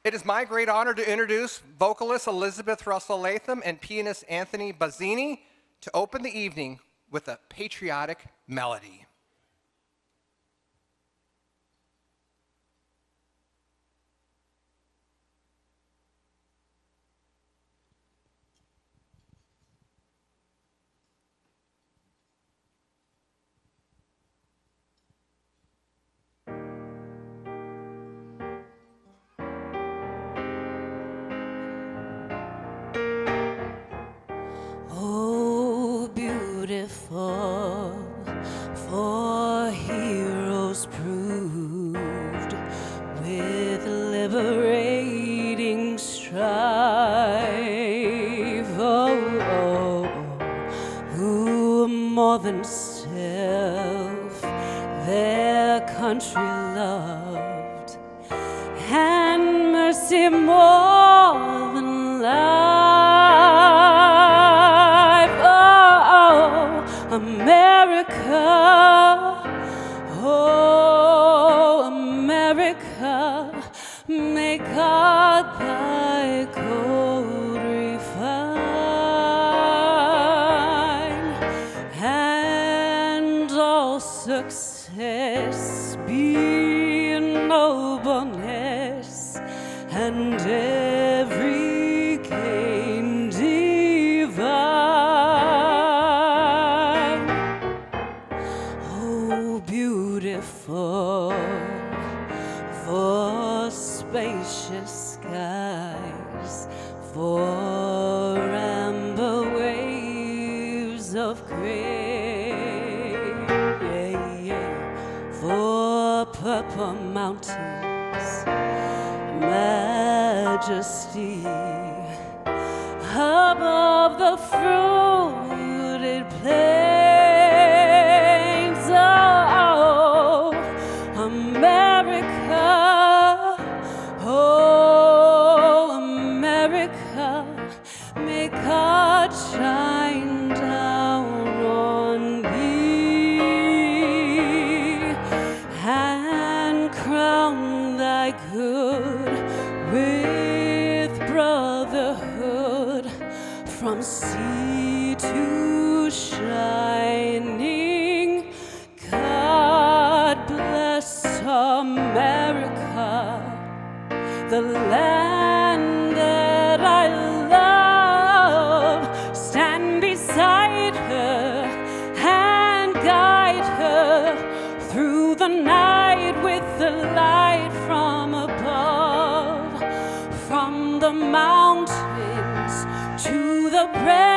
It is my great honor to introduce vocalist Elizabeth Russell Latham and pianist Anthony Bazzini to open the evening with a patriotic melody. Beautiful, for heroes proved with liberating strife. Who more than self their country loved, and mercy more than life. America, oh America, may God thy code refine, and all success be in nobleness, and every gain divine. Beautiful, for spacious skies, for amber waves of gray, for purple mountains, majesty above the fruited plains. America, oh America, may God shine down on thee, and crown thy good with brotherhood, from sea to shining. God bless America, the land that I love. Stand beside her and guide her through the night with the light from above, from the mountains to the breath